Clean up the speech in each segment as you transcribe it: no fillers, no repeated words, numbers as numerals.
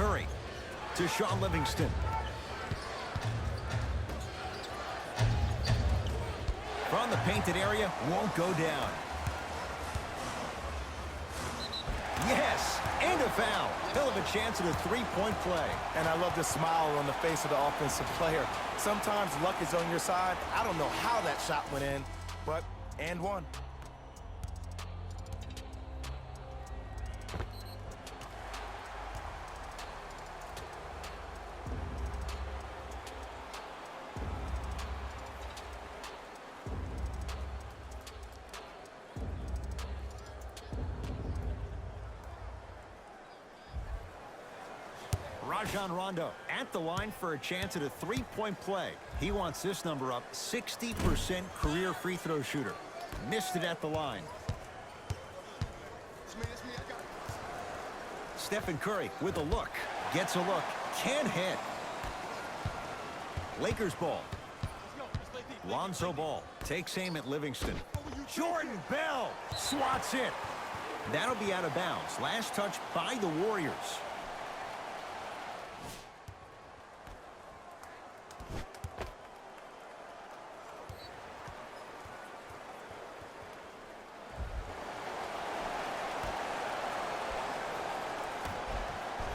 Curry to Shaun Livingston. From the painted area, won't go down. Yes, and a foul. He'll have a chance at a three-point play. And I love the smile on the face of the offensive player. Sometimes luck is on your side. I don't know how that shot went in, but and one. Rajon Rondo at the line for a chance at a three-point play. He wants this number up. 60% career free throw shooter. Missed it at the line. Stephen Curry with a look. Gets a look. Can't hit. Lakers ball. Lonzo Ball takes aim at Livingston. Jordan Bell swats it. That'll be out of bounds. Last touch by the Warriors.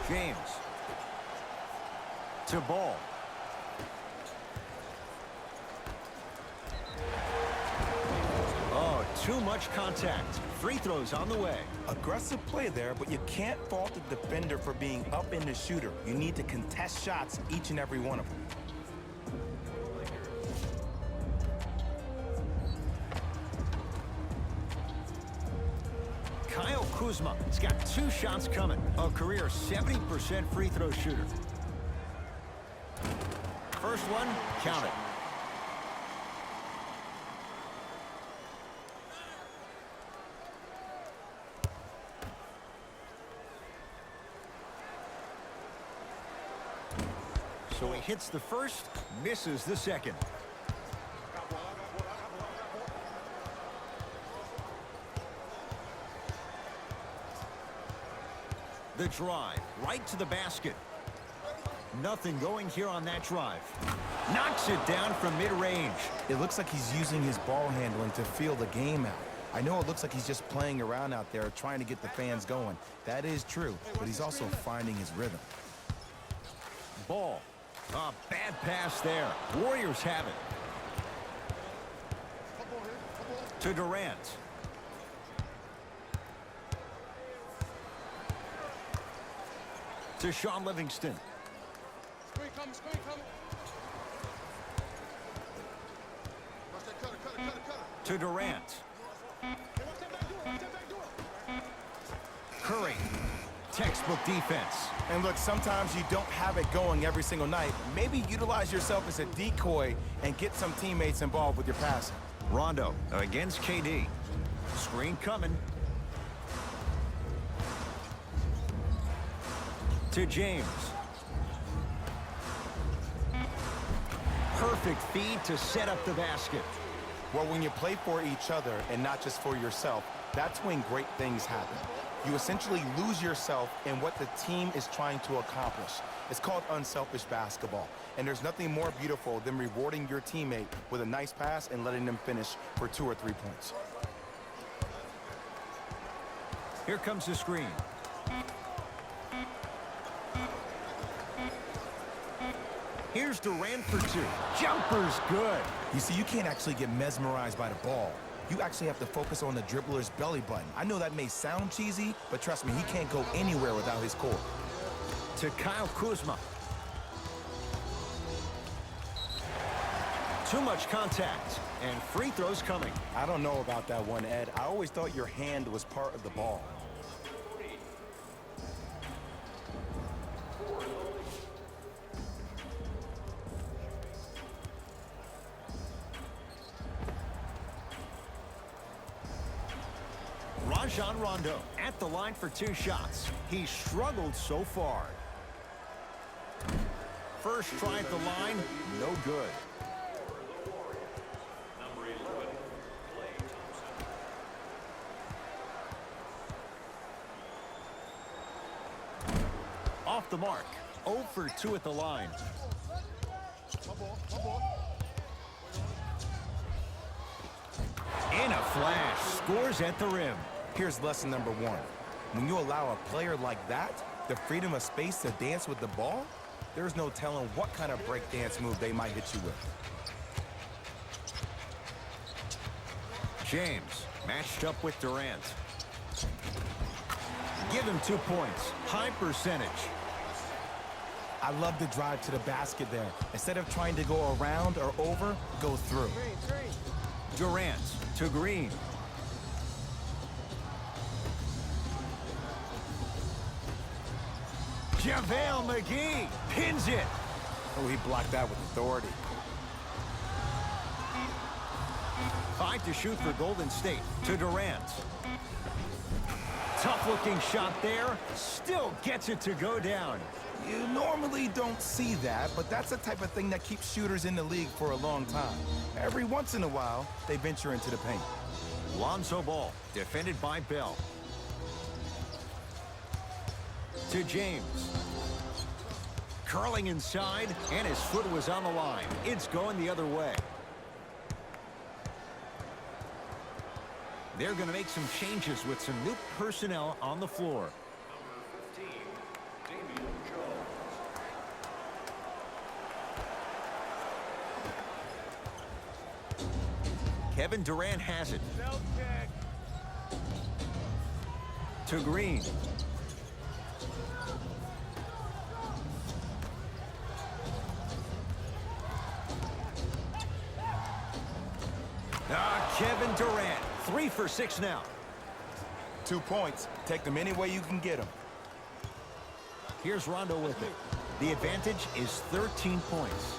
James to Ball. Oh, too much contact. Free throws on the way. Aggressive play there, but you can't fault the defender for being up in the shooter. You need to contest shots, each and every one of them. Kyle Kuzma has got 2 shots coming. A career 70% free throw shooter. First one, count it. So he hits the first, misses the second. The drive, right to the basket. Nothing going here on that drive. Knocks it down from mid-range. It looks like he's using his ball handling to feel the game out. I know it looks like he's just playing around out there trying to get the fans going. That is true, but he's also finding his rhythm. Ball. A bad pass there. Warriors have it. To Durant. To Shaun Livingston. To Durant. Curry. Textbook defense. And look, sometimes you don't have it going every single night. Maybe utilize yourself as a decoy and get some teammates involved with your passing. Rondo against KD. Screen coming. To James. Perfect feed to set up the basket. Well, when you play for each other and not just for yourself, that's when great things happen. You essentially lose yourself in what the team is trying to accomplish. It's called unselfish basketball. And there's nothing more beautiful than rewarding your teammate with a nice pass and letting them finish for 2 or 3 points. Here comes the screen. Here's Durant for 2. Jumper's good. You see, you can't actually get mesmerized by the ball. You actually have to focus on the dribbler's belly button. I know that may sound cheesy, but trust me, he can't go anywhere without his core. To Kyle Kuzma. Too much contact, and free throws coming. I don't know about that one, Ed. I always thought your hand was part of the ball. Rajon Rondo at the line for 2 shots. He's struggled so far. First try at the line, no good. off the mark. 0 for 2 at the line. In a flash, scores at the rim. Here's lesson number 1. When you allow a player like that the freedom of space to dance with the ball, there's no telling what kind of breakdance move they might hit you with. James matched up with Durant. Give him 2 points. High percentage. I love the drive to the basket there. Instead of trying to go around or over, go through. Durant to Green. JaVale McGee pins it. Oh, he blocked that with authority. 5 to shoot for Golden State. To Durant. Tough-looking shot there. Still gets it to go down. You normally don't see that, but that's the type of thing that keeps shooters in the league for a long time. Every once in a while, they venture into the paint. Lonzo Ball, defended by Bell. To James. Curling inside, and his foot was on the line. It's going the other way. They're going to make some changes with some new personnel on the floor. Kevin Durant has it. To Green. Kevin Durant, 3 for 6 now. 2 points. Take them any way you can get them. Here's Rondo with it. The advantage is 13 points.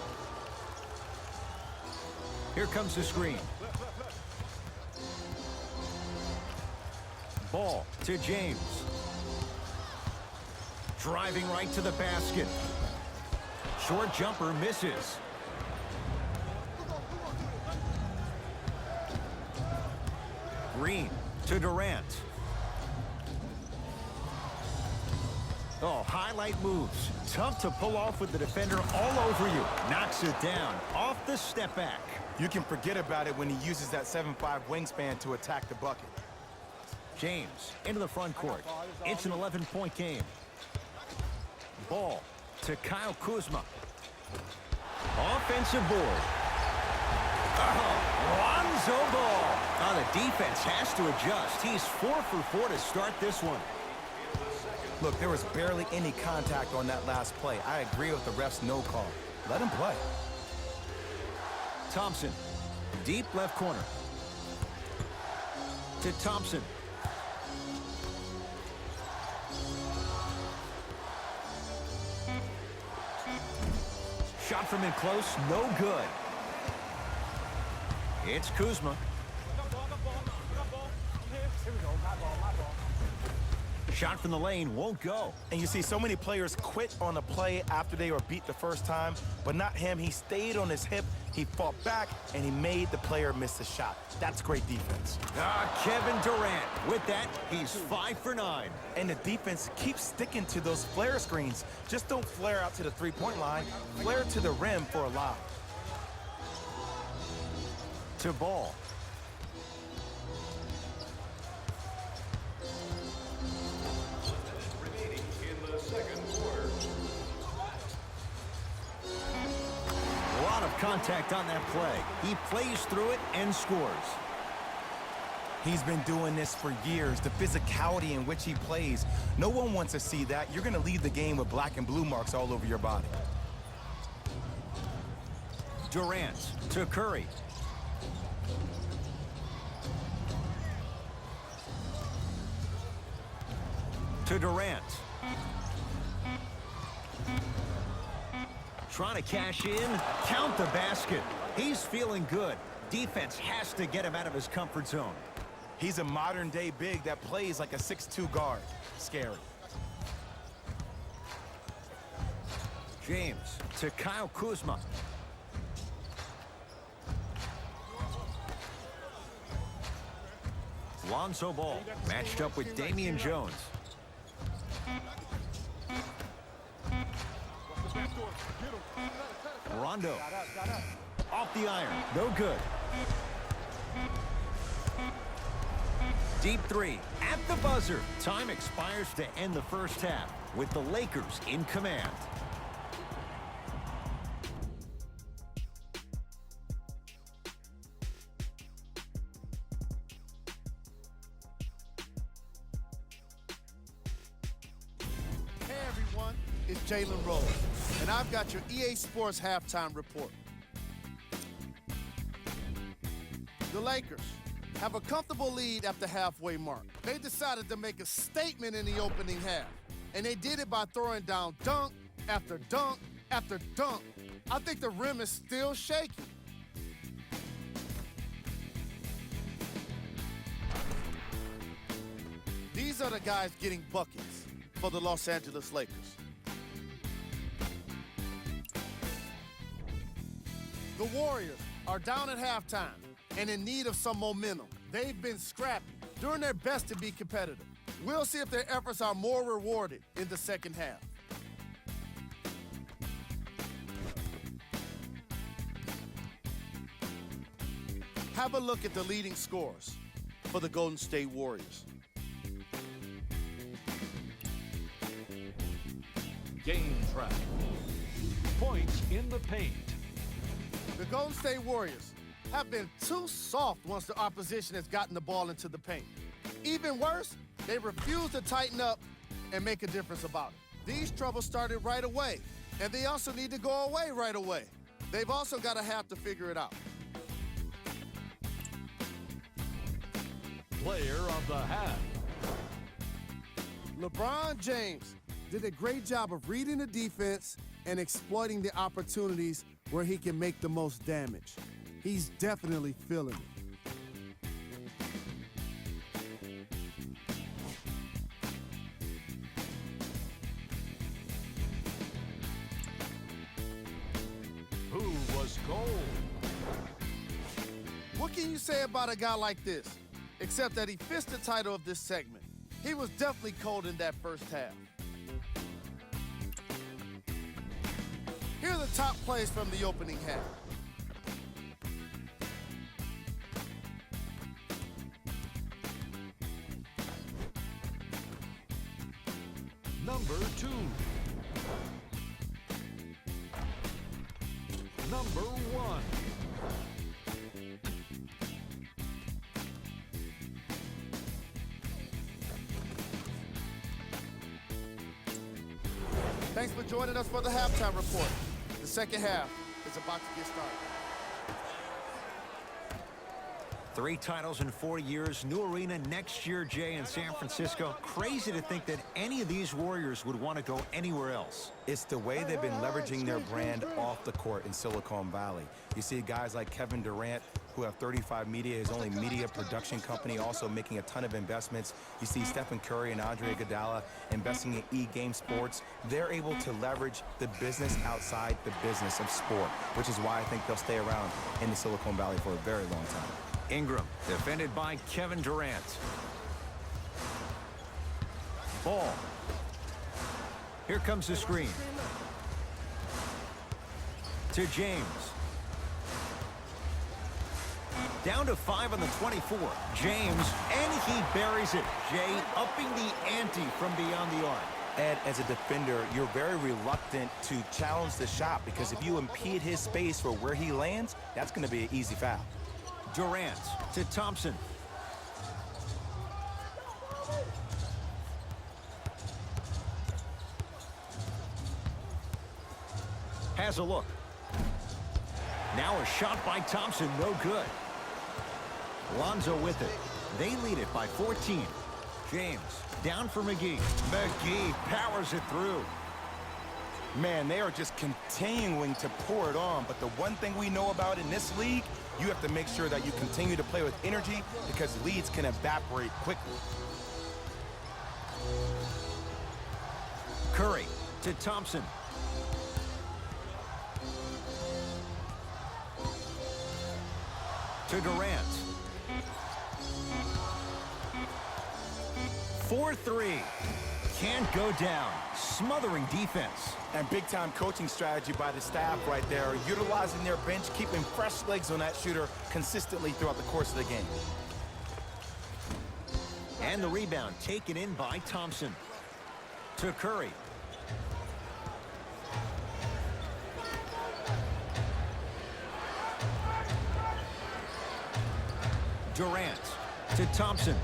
Here comes the screen. Ball to James. Driving right to the basket. Short jumper misses. Green to Durant. Oh, highlight moves. Tough to pull off with the defender all over you. Knocks it down off the step back. You can forget about it when he uses that 7'5" wingspan to attack the bucket. James into the front court. It's an 11-point game. Ball to Kyle Kuzma. Offensive board. Lonzo Ball. The defense has to adjust. He's 4 for 4 to start this one. Look, there was barely any contact on that last play. I agree with the ref's no call. Let him play. Thompson, deep left corner. To Thompson. Shot from in close, no good. It's Kuzma. Shot from the lane won't go. And you see so many players quit on a play after they were beat the first time, but not him. He stayed on his hip, he fought back, and he made the player miss the shot. That's great defense. Kevin Durant. With that, he's 5 for 9. And the defense keeps sticking to those flare screens. Just don't flare out to the three-point line. Flare to the rim for a lob. To Ball. A lot of contact on that play. He plays through it and scores. He's been doing this for years. The physicality in which he plays. No one wants to see that. You're going to leave the game with black and blue marks all over your body. Durant to Curry. To Durant. Trying to cash in. Count the basket. He's feeling good. Defense has to get him out of his comfort zone. He's a modern-day big that plays like a 6'2" guard. Scary. James to Kyle Kuzma. Lonzo Ball matched up with Damian Jones. Rondo. Off the iron. No good. Deep three at the buzzer. Time expires to end the first half with the Lakers in command. Hey everyone, it's Jalen Rose, and I've got your EA Sports halftime report. The Lakers have a comfortable lead at the halfway mark. They decided to make a statement in the opening half, and they did it by throwing down dunk after dunk after dunk. I think the rim is still shaky. These are the guys getting buckets for the Los Angeles Lakers. The Warriors are down at halftime and in need of some momentum. They've been scrappy, doing their best to be competitive. We'll see if their efforts are more rewarded in the second half. Have a look at the leading scorers for the Golden State Warriors. Game track. Points in the paint. The Golden State Warriors have been too soft once the opposition has gotten the ball into the paint. Even worse, they refuse to tighten up and make a difference about it. These troubles started right away, and they also need to go away right away. They've also got to have to figure it out. Player of the half. LeBron James did a great job of reading the defense and exploiting the opportunities where he can make the most damage. He's definitely feeling it. Who was cold? What can you say about a guy like this, except that he fits the title of this segment? He was definitely cold in that first half. Here are the top plays from the opening half. Number 2. Number 1. Thanks for joining us for the halftime report. The second half is about to get started. 3 titles in 4 years, new arena next year, Jay, in San Francisco. Crazy to think that any of these Warriors would want to go anywhere else. It's the way they've been leveraging their brand off the court in Silicon Valley. You see guys like Kevin Durant, who have 35 Media, his only media production company, also making a ton of investments. You see Stephen Curry and Andre Iguodala investing in E-Game Sports. They're able to leverage the business outside the business of sport, which is why I think they'll stay around in the Silicon Valley for a very long time. Ingram, defended by Kevin Durant. Ball. Here comes the screen. To James. Down to 5 on the 24. James, and he buries it. Jay upping the ante from beyond the arc. Ed, as a defender, you're very reluctant to challenge the shot because if you impede his space for where he lands, that's going to be an easy foul. Durant to Thompson. Has a look. Now a shot by Thompson, no good. Lonzo with it. They lead it by 14. James down for McGee. McGee powers it through. Man, they are just continuing to pour it on, but the one thing we know about in this league, you have to make sure that you continue to play with energy because leads can evaporate quickly. Curry to Thompson. To Durant. 4-3. can't go down. Smothering defense. And big-time coaching strategy by the staff right there, utilizing their bench, keeping fresh legs on that shooter consistently throughout the course of the game. And the rebound taken in by Thompson. To Curry. Durant to Thompson.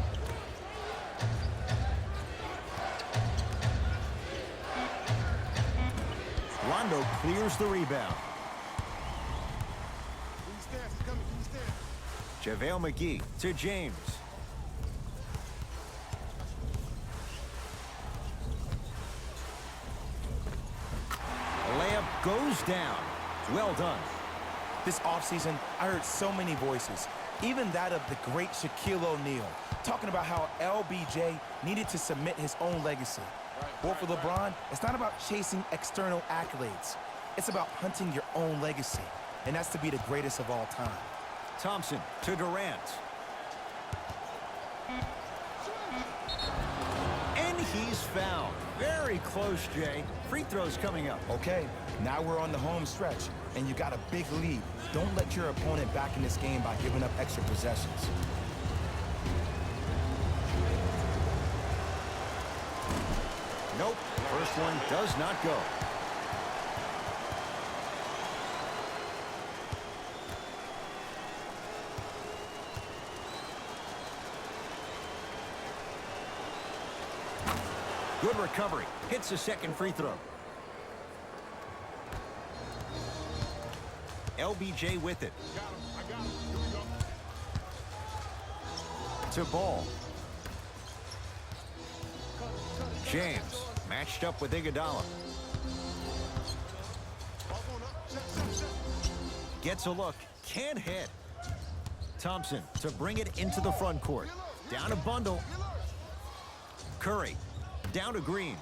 Rondo clears the rebound. JaVale McGee to James. Layup goes down. Well done. This offseason, I heard so many voices, even that of the great Shaquille O'Neal, talking about how LBJ needed to submit his own legacy. Well, for LeBron, it's not about chasing external accolades. It's about hunting your own legacy, and that's to be the greatest of all time. Thompson to Durant. And he's fouled. Very close, Jay. Free throws coming up. Okay, now we're on the home stretch, and you got a big lead. Don't let your opponent back in this game by giving up extra possessions. Nope. First one does not go. Good recovery. Hits a second free throw. LBJ with it. To Ball. James matched up with Iguodala. Gets a look. Can't hit. Thompson to bring it into the front court. Down a bundle. Curry. Down to Green.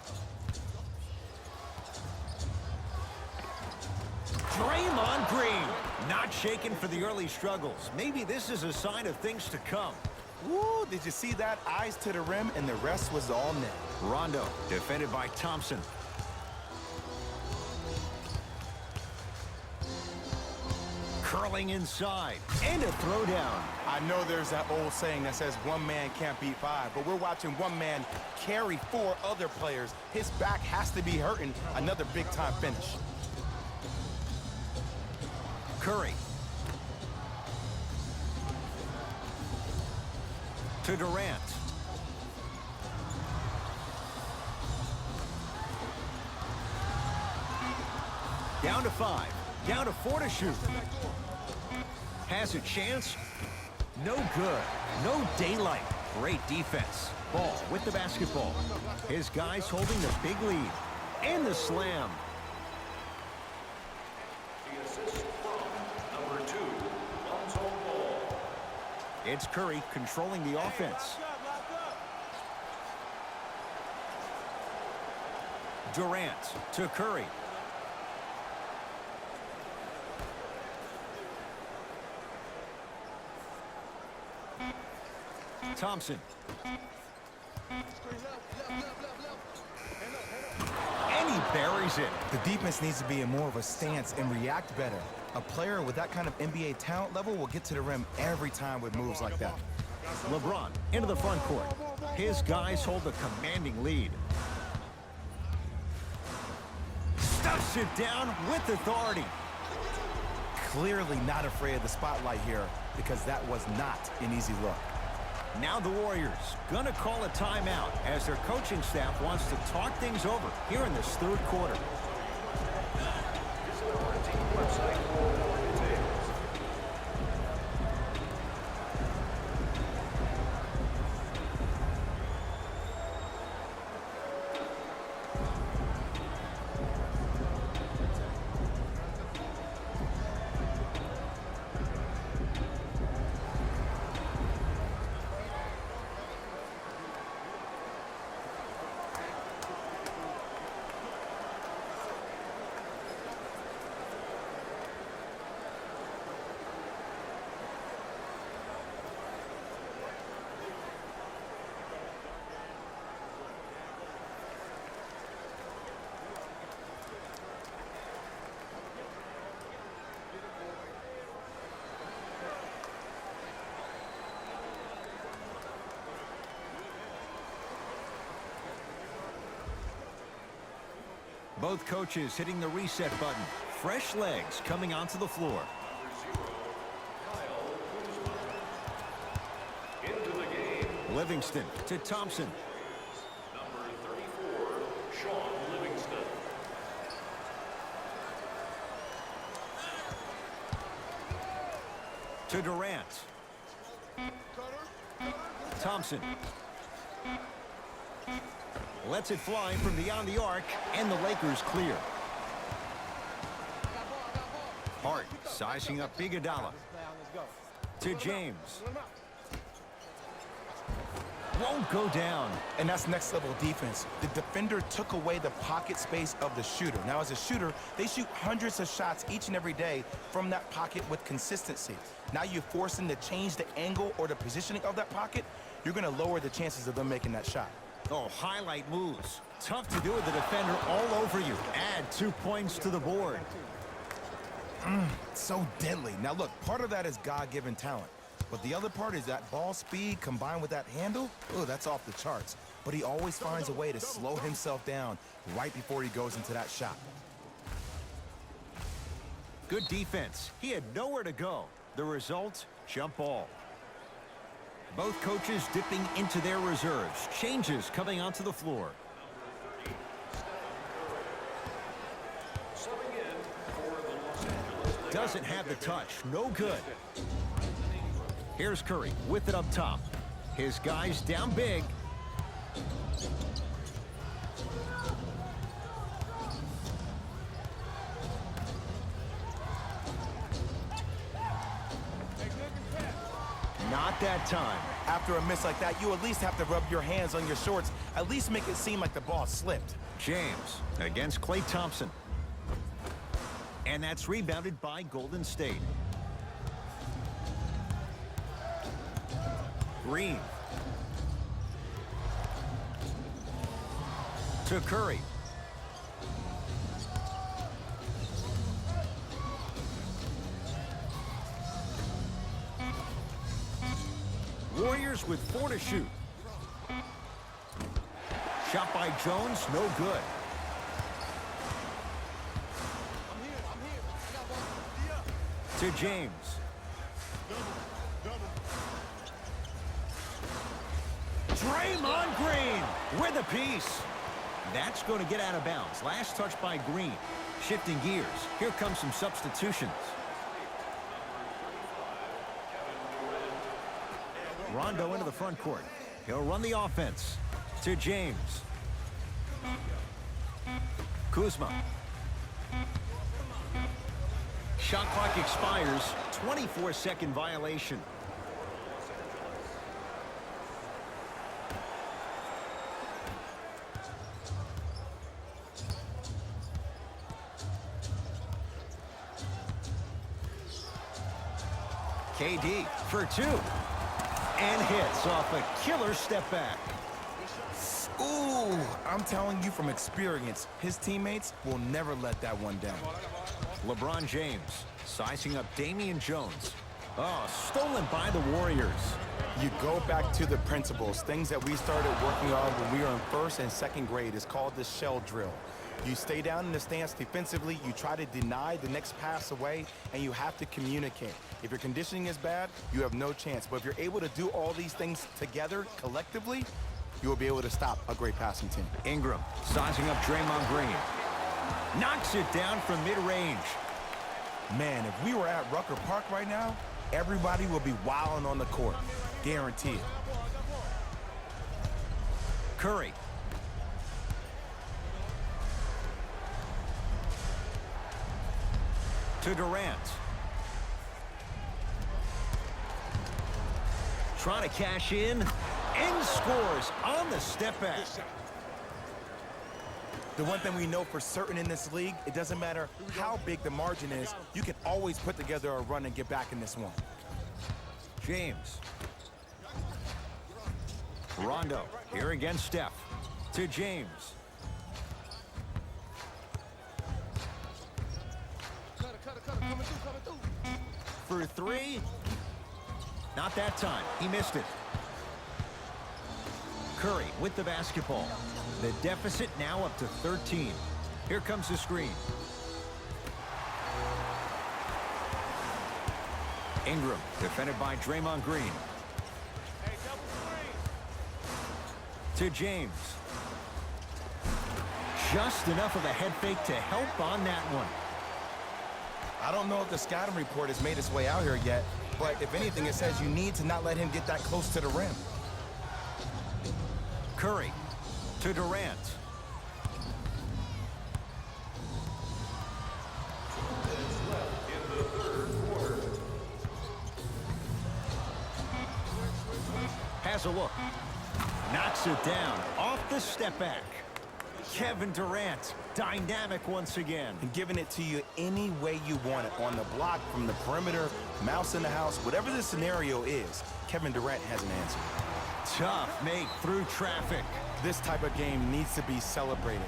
Draymond Green. Not shaken for the early struggles. Maybe this is a sign of things to come. Woo, did you see that? Eyes to the rim, and the rest was all net. Rondo defended by Thompson. Curling inside. And a throwdown. I know there's that old saying that says one man can't beat five, but we're watching one man carry four other players. His back has to be hurting. Another big-time finish. Curry. To Durant. Down to 5. Down to 4 to shoot. Has a chance. No good. No daylight. Great defense. Ball with the basketball. His guys holding the big lead. And the slam. The assist from number 2, Lonzo Ball. It's Curry controlling the offense. Durant to Curry. Thompson. And he buries it. The defense needs to be in more of a stance and react better. A player with that kind of NBA talent level will get to the rim every time with moves like that. LeBron into the front court. His guys hold a commanding lead. Stuffs it down with authority. Clearly not afraid of the spotlight here because that was not an easy look. Now the Warriors gonna call a timeout as their coaching staff wants to talk things over here in this third quarter. Visit our team website for more details. Both coaches hitting the reset button. Fresh legs coming onto the floor. Into the game, Livingston to Thompson. number 34, Sean Livingston. To Durant. Thompson. Lets it fly from beyond the arc, and the Lakers clear. Hart sizing up Iguodala. To James. Won't go down. And that's next level defense. The defender took away the pocket space of the shooter. Now, as a shooter, they shoot hundreds of shots each and every day from that pocket with consistency. Now you force them to change the angle or the positioning of that pocket, you're going to lower the chances of them making that shot. Oh, highlight moves. Tough to do with the defender all over you. Add 2 points to the board. So deadly. Now, look, part of that is God-given talent. But the other part is that ball speed combined with that handle. Oh, that's off the charts. But he always finds a way to slow himself down right before he goes into that shot. Good defense. He had nowhere to go. The result, jump ball. Both coaches dipping into their reserves. Changes coming onto the floor. Subbing in for the Los Angeles Lakers. Doesn't have the touch. No good. Here's Curry with it up top. His guys down big. Not that time. After a miss like that, you at least have to rub your hands on your shorts. At least make it seem like the ball slipped. James against Klay Thompson. And that's rebounded by Golden State. Green. To Curry. Warriors with 4 to shoot. Shot by Jones, no good. To James. Draymond Green with a piece. That's going to get out of bounds. Last touch by Green. Shifting gears. Here come some substitutions. Rondo into the front court. He'll run the offense. To James. Kuzma. Shot clock expires. 24-second violation. KD for 2. And hits off a killer step back. Ooh, I'm telling you from experience, his teammates will never let that one down. LeBron James sizing up Damian Jones. Oh, stolen by the Warriors. You go back to the principles, things that we started working on when we were in 1st and 2nd grade. It's called the shell drill. You stay down in the stance defensively, you try to deny the next pass away, and you have to communicate. If your conditioning is bad, you have no chance. But if you're able to do all these things together, collectively, you will be able to stop a great passing team. Ingram sizing up Draymond Green. Knocks it down from mid-range. Man, if we were at Rucker Park right now, everybody will be wilding on the court. Guaranteed. Curry. To Durant. Trying to cash in. And scores on the step back. The one thing we know for certain in this league, it doesn't matter how big the margin is, you can always put together a run and get back in this one. James. Rondo here against Steph. To James. For 3. Not that time. He missed it. Curry with the basketball. The deficit now up to 13. Here comes the screen. Ingram, defended by Draymond Green. To James. Just enough of a head fake to help on that one. I don't know if the scouting report has made its way out here yet, but if anything, it says you need to not let him get that close to the rim. Curry to Durant. Has a look. Knocks it down off the step back. Kevin Durant, dynamic once again. And giving it to you any way you want it, on the block, from the perimeter, mouse in the house, whatever the scenario is, Kevin Durant has an answer. Tough make through traffic. This type of game needs to be celebrated.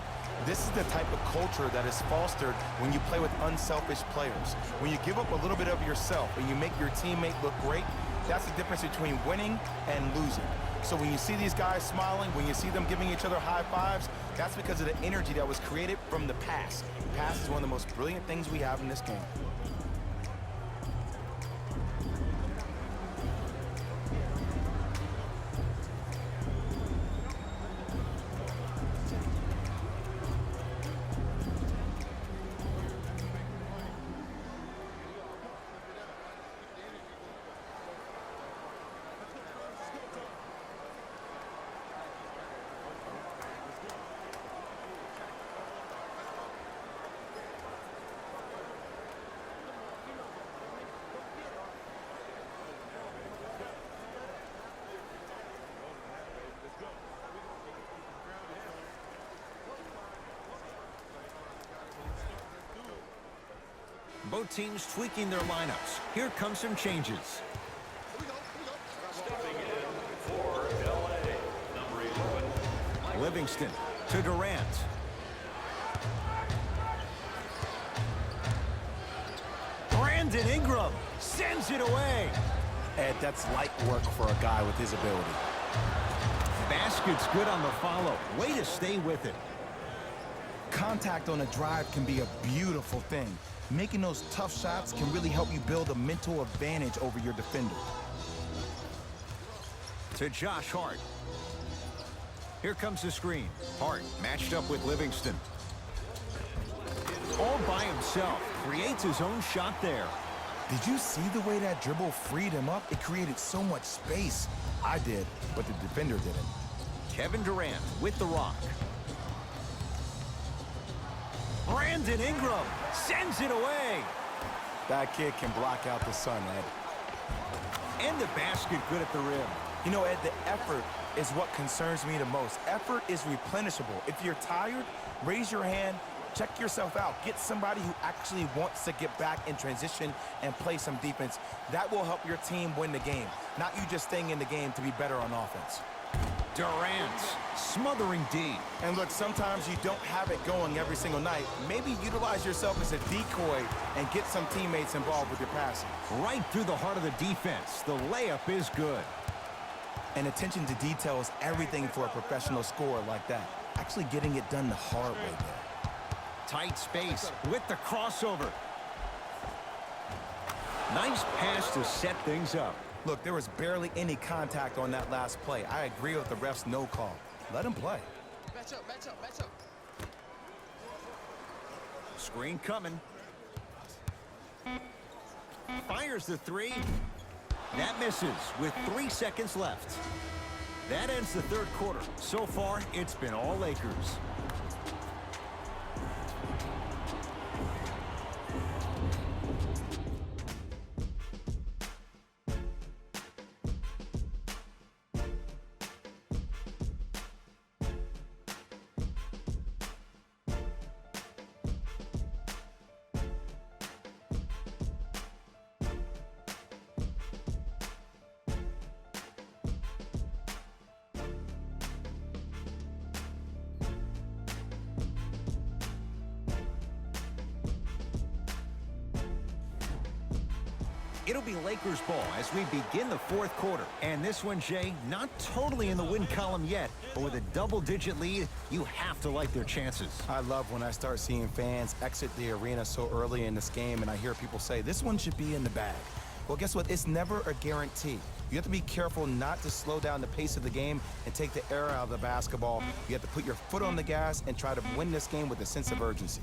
This is the type of culture that is fostered when you play with unselfish players. When you give up a little bit of yourself and you make your teammate look great, that's the difference between winning and losing. So when you see these guys smiling, when you see them giving each other high fives, that's because of the energy that was created from the pass. Pass is one of the most brilliant things we have in this game. Both teams tweaking their lineups. Here come some changes. Stepping in for LA, number 11. Livingston to Durant. Brandon Ingram sends it away. Ed, that's light work for a guy with his ability. Basket's good on the follow. Way to stay with it. Contact on a drive can be a beautiful thing. Making those tough shots can really help you build a mental advantage over your defender. To Josh Hart. Here comes the screen. Hart matched up with Livingston. All by himself. Creates his own shot there. Did you see the way that dribble freed him up? It created so much space. I did, but the defender didn't. Kevin Durant with the rock. Brandon Ingram sends it away. That kid can block out the sun, Ed. And the basket good at the rim. You know, Ed, the effort is what concerns me the most. Effort is replenishable. If you're tired, raise your hand, check yourself out. Get somebody who actually wants to get back in transition and play some defense. That will help your team win the game, not you just staying in the game to be better on offense. Durant smothering D. And look, sometimes you don't have it going every single night. Maybe utilize yourself as a decoy and get some teammates involved with your passing. Right through the heart of the defense. The layup is good. And attention to detail is everything for a professional scorer like that. Actually getting it done the hard way there. Tight space with the crossover. Nice pass to set things up. Look, there was barely any contact on that last play. I agree with the ref's no call. Let him play. Match up, match up, match up. Screen coming. Fires the three. That misses with 3 seconds left. That ends the third quarter. So far, it's been all Lakers. It'll be Lakers ball as we begin the fourth quarter. And this one, Jay, not totally in the win column yet, but with a double-digit lead, you have to like their chances. I love when I start seeing fans exit the arena so early in this game, and I hear people say, this one should be in the bag. Well, guess what? It's never a guarantee. You have to be careful not to slow down the pace of the game and take the air out of the basketball. You have to put your foot on the gas and try to win this game with a sense of urgency.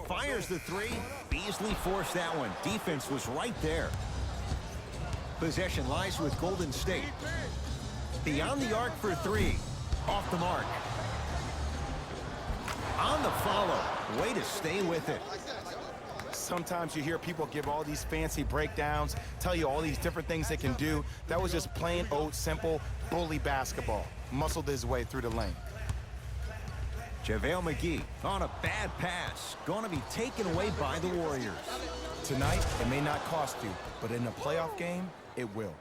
Fires the three. Beasley forced that one. Defense was right there. Possession lies with Golden State. Beyond the arc for three. Off the mark. On the follow. Way to stay with it. Sometimes you hear people give all these fancy breakdowns, tell you all these different things they can do. That was just plain old simple bully basketball. Muscled his way through the lane. JaVale McGee on a bad pass. Going to be taken away by the Warriors. Tonight, it may not cost you, but in a playoff game, it will.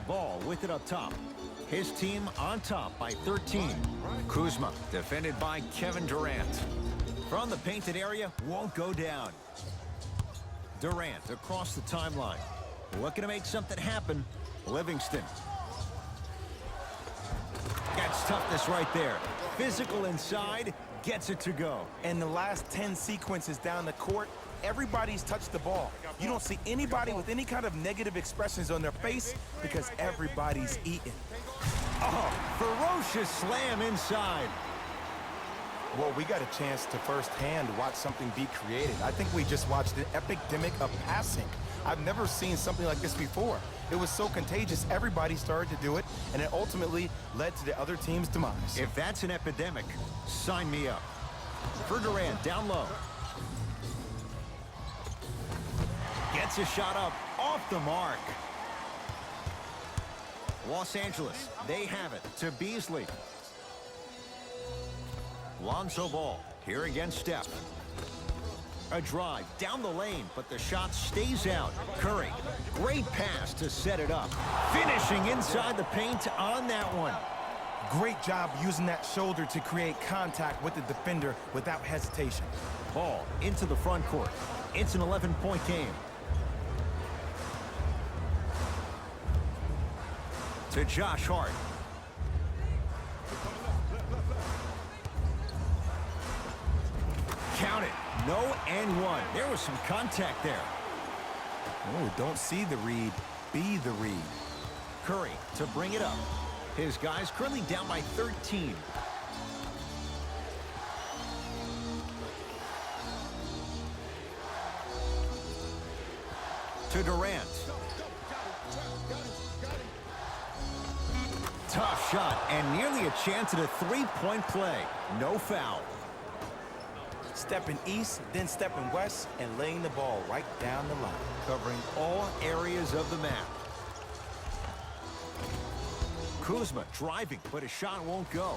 Ball with it up top. His team on top by 13. Kuzma defended by Kevin Durant. From the painted area, won't go down. Durant across the timeline. Looking to make something happen. Livingston. That's toughness right there. Physical inside, gets it to go. And the last 10 sequences down the court, everybody's touched the ball. You don't see anybody with any kind of negative expressions on their face because everybody's eating. Oh, ferocious slam inside. Well, we got a chance to firsthand watch something be created. I think we just watched an epidemic of passing. I've never seen something like this before. It was so contagious, everybody started to do it, and it ultimately led to the other team's demise. If that's an epidemic, sign me up. For Durant, down low. Gets a shot up, off the mark. Los Angeles, they have it to Beasley. Lonzo Ball here against Steph. A drive down the lane, but the shot stays out. Curry, great pass to set it up. Finishing inside the paint on that one. Great job using that shoulder to create contact with the defender without hesitation. Ball into the front court. It's an 11-point game. To Josh Hart. Count it. No and one. There was some contact there. Oh, don't see the read. Be the read. Curry to bring it up. His guys currently down by 13. To Durant. Tough shot and nearly a chance at a three-point play. No foul. Stepping east, then stepping west, and laying the ball right down the line. Covering all areas of the map. Kuzma driving, but his shot won't go.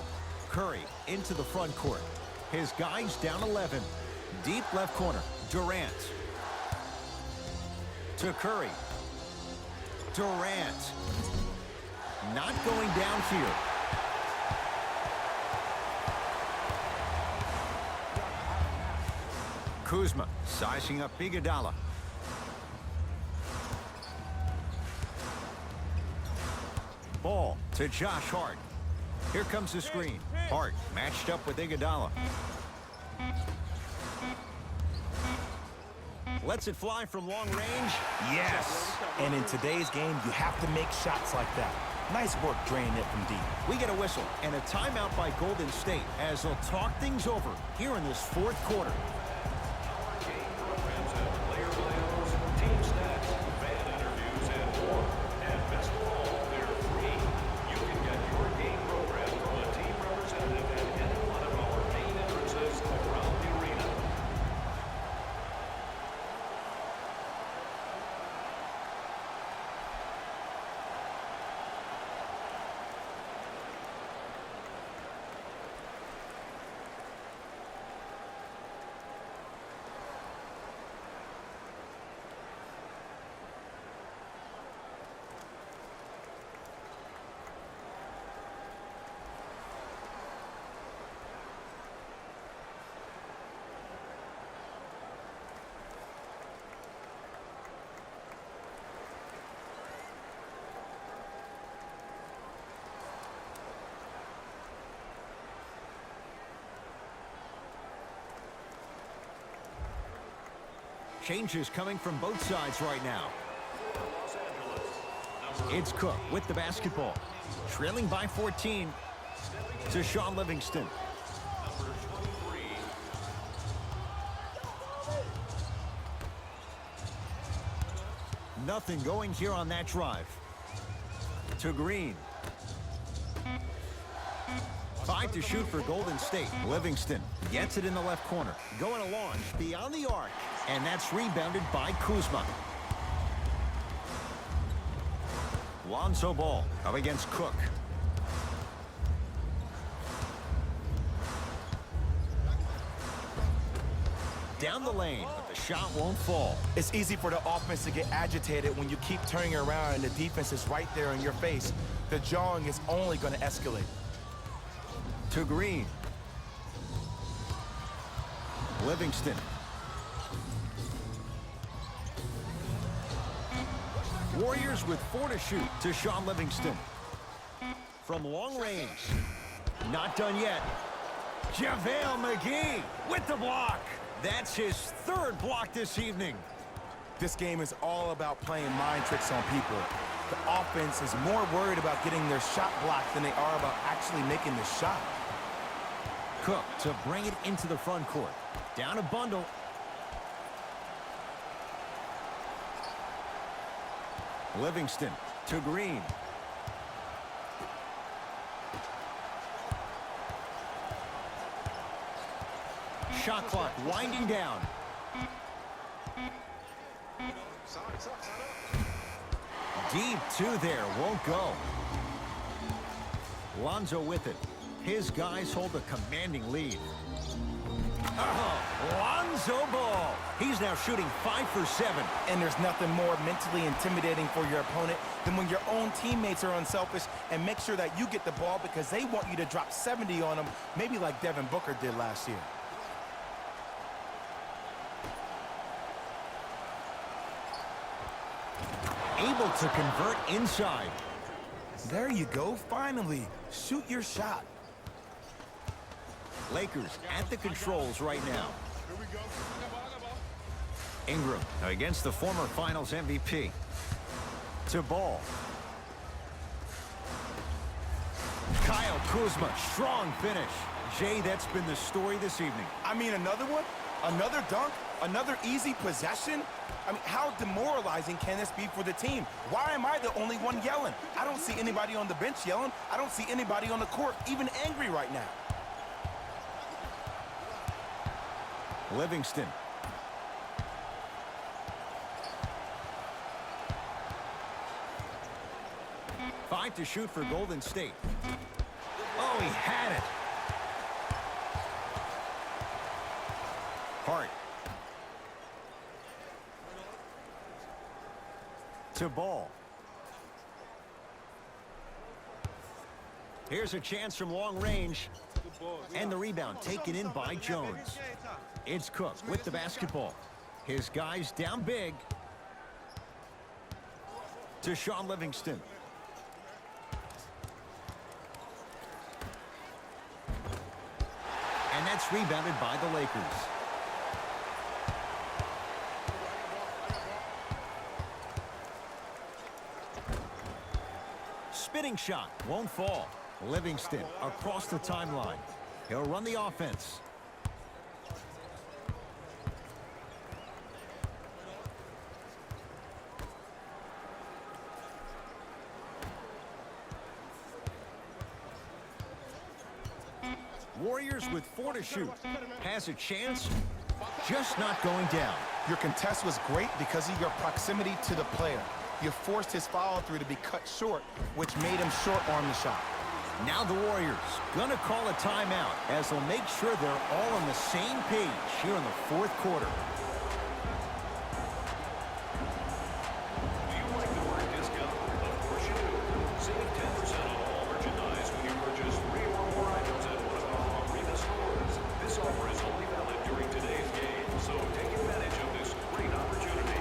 Curry into the front court. His guys down 11. Deep left corner. Durant. To Curry. Durant. Not going down here. Kuzma sizing up Iguodala. Ball to Josh Hart. Here comes the screen. Hart matched up with Iguodala. Lets it fly from long range. Yes. And in today's game, you have to make shots like that. Nice work draining it from deep. We get a whistle and a timeout by Golden State as they'll talk things over here in this fourth quarter. Game programs and player layouts, team stats, fan interviews, and more. And best of all, they're free. You can get your game program from a team representative at any one of our main entrances around the arena. Changes coming from both sides right now. It's Cook with the basketball. Trailing by 14 to Shaun Livingston. Nothing going here on that drive. To Green. 5 to shoot for Golden State. Livingston gets it in the left corner. Going to launch beyond the arc. And that's rebounded by Kuzma. Lonzo Ball up against Cook. Down the lane, but the shot won't fall. It's easy for the offense to get agitated when you keep turning around and the defense is right there in your face. The jawing is only going to escalate. To Green. Livingston. Warriors with 4 to shoot to Shaun Livingston. From long range. Not done yet. JaVale McGee with the block. That's his 3rd block this evening. This game is all about playing mind tricks on people. The offense is more worried about getting their shot blocked than they are about actually making the shot. Cook to bring it into the front court. Down a bundle. Livingston to Green. Shot clock winding down. Deep 2 there, won't go. Lonzo with it. His guys hold a commanding lead. Lonzo Ball. He's now shooting 5 for 7. And there's nothing more mentally intimidating for your opponent than when your own teammates are unselfish and make sure that you get the ball because they want you to drop 70 on them, maybe like Devin Booker did last year. Able to convert inside. There you go, finally. Shoot your shot. Lakers at the controls right now. Ingram against the former Finals MVP. To Ball. Kyle Kuzma, strong finish. Jay, that's been the story this evening. I mean, another one? Another dunk? Another easy possession? I mean, how demoralizing can this be for the team? Why am I the only one yelling? I don't see anybody on the bench yelling. I don't see anybody on the court even angry right now. Livingston. Five to shoot for Golden State. Oh, he had it. Hart. To Ball. Here's a chance from long range. And the rebound taken in by Jones. It's Cook with the basketball. His guys down big. To Shaun Livingston. And that's rebounded by the Lakers. Spinning shot won't fall. Livingston across the timeline. He'll run the offense. Warriors with 4 to shoot. Has a chance, just not going down. Your contest was great because of your proximity to the player. You forced his follow-through to be cut short, which made him short-arm the shot. Now the Warriors gonna call a timeout as they'll make sure they're all on the same page here in the fourth quarter. Do you like the word discount? Of course you do. Save 10% on all merchandise when you purchase 3 or more items at one of our Arena stores. This offer is only valid during today's game, so take advantage of this great opportunity.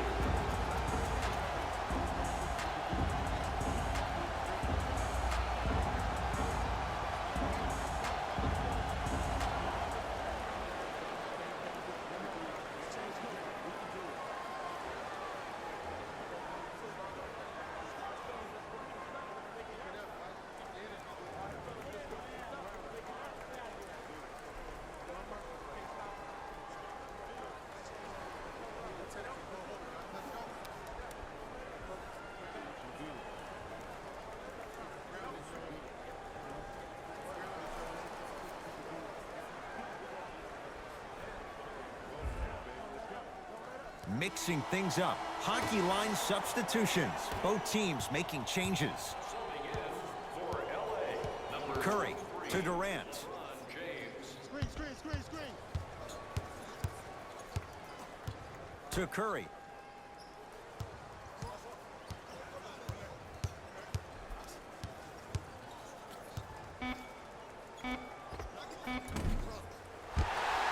mixing things up. Hockey line substitutions. Both teams making changes. Subbing in for LA, number Curry 23, to Durant. LeBron James. Screen. To Curry.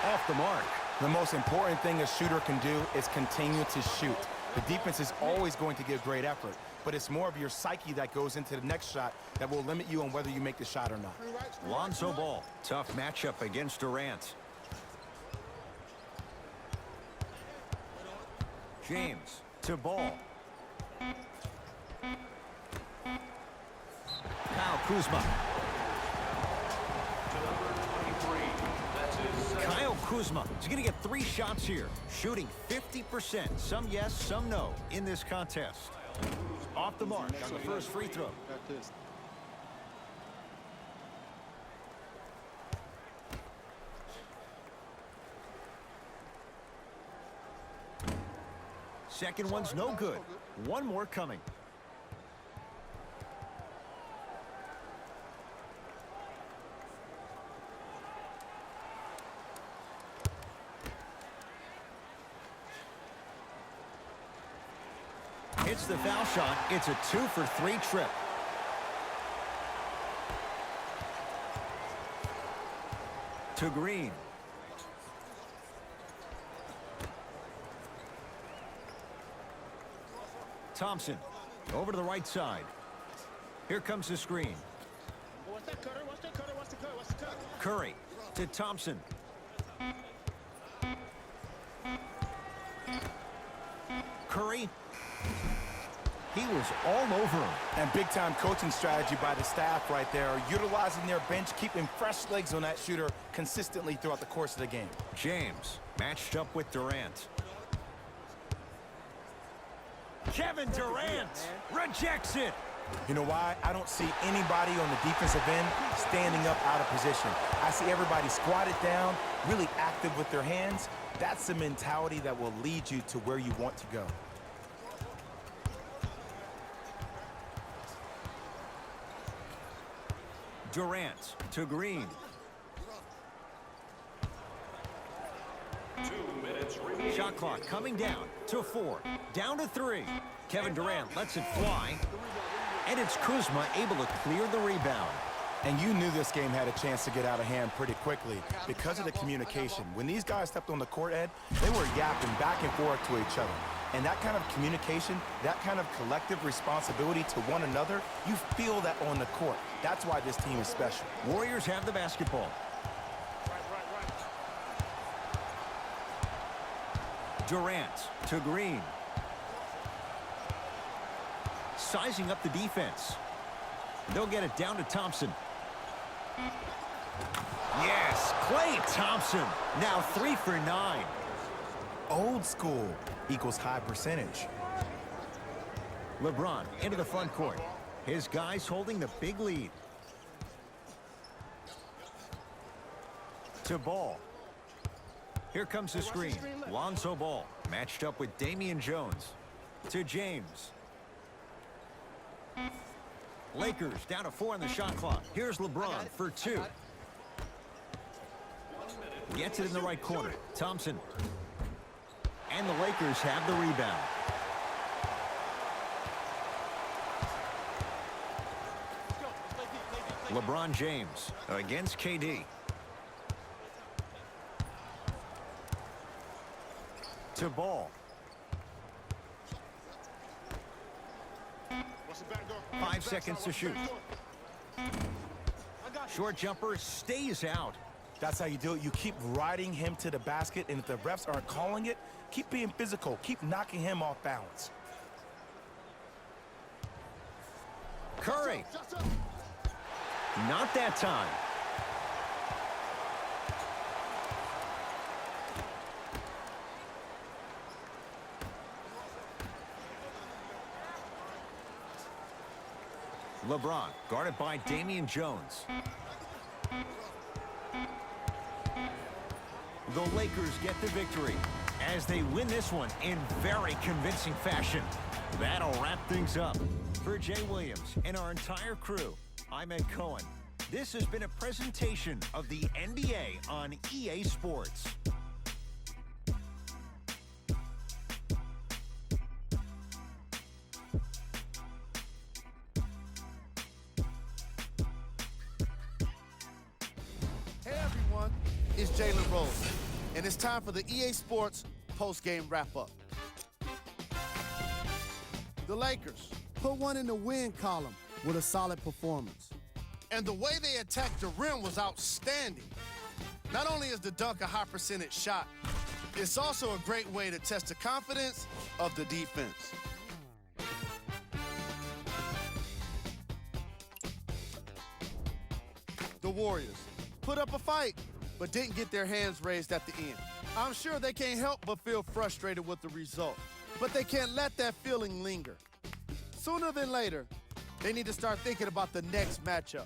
Off the mark. The most important thing a shooter can do is continue to shoot. The defense is always going to give great effort, but it's more of your psyche that goes into the next shot that will limit you on whether you make the shot or not. Lonzo Ball. Tough matchup against Durant. James to Ball. Kyle Kuzma. To number 23, that's his second. Kyle Kuzma is going to get 3 shots here, shooting 50%. Some yes, some no in this contest. Off the mark on the first free throw. Second one's no good. One more coming. Hits the foul shot. It's a 2-for-3 trip. To Green. Thompson over to the right side. Here comes the screen. Curry to Thompson. Curry. He was all over him. And big-time coaching strategy by the staff right there, utilizing their bench, keeping fresh legs on that shooter consistently throughout the course of the game. James matched up with Durant. Kevin Durant rejects it. You know why? I don't see anybody on the defensive end standing up out of position. I see everybody squatted down, really active with their hands. That's the mentality that will lead you to where you want to go. Durant to Green. 2 minutes remaining. Shot clock coming down to 4. Down to 3. Kevin Durant lets it fly. And it's Kuzma able to clear the rebound. And you knew this game had a chance to get out of hand pretty quickly because of the communication. When these guys stepped on the court, Ed, they were yapping back and forth to each other. And that kind of communication, that kind of collective responsibility to one another, you feel that on the court. That's why this team is special. Warriors have the basketball. Durant to Green. Sizing up the defense. They'll get it down to Thompson. Yes, Klay Thompson. Now 3 for 9. Old school equals high percentage. LeBron into the front court. His guys holding the big lead. To Ball. Here comes the screen. Lonzo Ball matched up with Damian Jones. To James. Lakers down to 4 on the shot clock. Here's LeBron for 2. Gets it in the right corner. Thompson. And the Lakers have the rebound. LeBron James against KD. To Ball. 5 seconds to shoot. Short jumper stays out. That's how you do it. You keep riding him to the basket, and if the refs aren't calling it, keep being physical. Keep knocking him off balance. Curry. Not that time. LeBron guarded by Damian Jones. The Lakers get the victory. as they win this one in very convincing fashion. That'll wrap things up. For Jay Williams and our entire crew, I'm Ed Cohen. This has been a presentation of the NBA on EA Sports. Hey everyone, it's Jalen Rose, and it's time for the EA Sports post-game wrap-up. The Lakers put one in the win column with a solid performance. And the way they attacked the rim was outstanding. Not only is the dunk a high percentage shot, it's also a great way to test the confidence of the defense. The Warriors put up a fight, but didn't get their hands raised at the end. I'm sure they can't help but feel frustrated with the result, but they can't let that feeling linger. Sooner than later, they need to start thinking about the next matchup.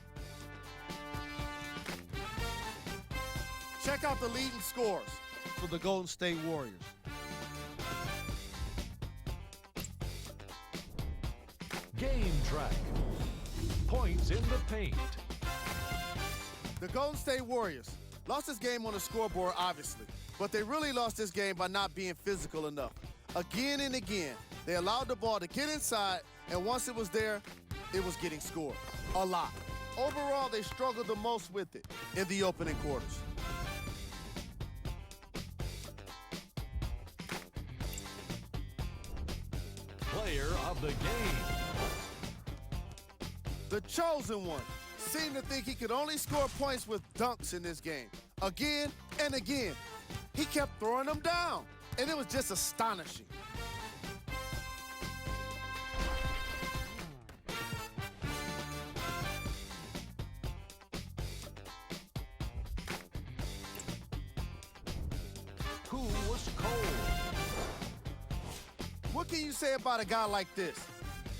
Check out the leading scores for the Golden State Warriors. Game track. Points in the paint. The Golden State Warriors lost this game on the scoreboard, obviously, but they really lost this game by not being physical enough. Again and again, they allowed the ball to get inside, and once it was there, it was getting scored. A lot. Overall, they struggled the most with it in the opening quarters. Player of the game. The chosen one seemed to think he could only score points with dunks in this game. Again and again, he kept throwing them down, and it was just astonishing. Who was cold? What can you say about a guy like this?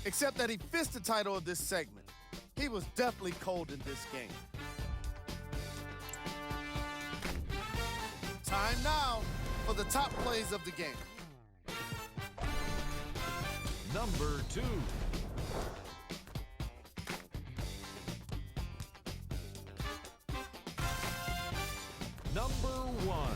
Except that he fits the title of this segment. He was definitely cold in this game. Time now for the top plays of the game. Number 2. Number 1.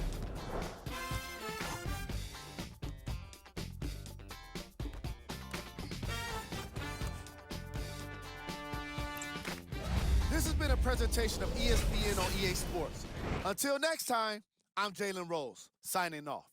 This has been a presentation of ESPN on EA Sports. Until next time, I'm Jalen Rose, signing off.